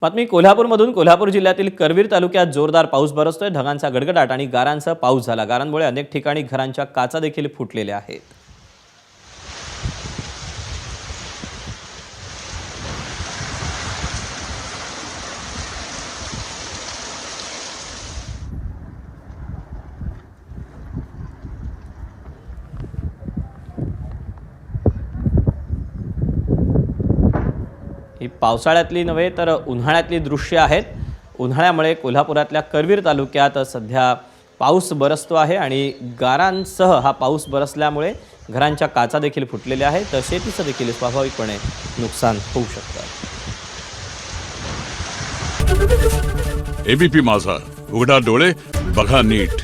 बातमी कोल्हापूरमधून कोल्हापूर जिल्ह्यातील करवीर तालुक्यात जोरदार पाऊस बरसतोय। ढगांचा गडगडाट आणि गारांसह पाऊस झाला। गारांमुळे अनेक ठिकाणी घरांच्या काचा देखील फुटलेल्या आहेत। ही पावसाळ्यातली नव्हे तर उन्हाळ्यातली दृश्य आहेत। उन्हाळ्यामुळे कोल्हापुरातल्या करवीर तालुक्यात सध्या पाऊस बरसतो आहे आणि गारांसह हा पाऊस बरसल्यामुळे घरांच्या काचा देखील फुटलेल्या आहेत। तर शेतीचं देखील स्वाभाविकपणे नुकसान होऊ शकतं। एबीपी माझा, उघडा डोळे बघा नीट।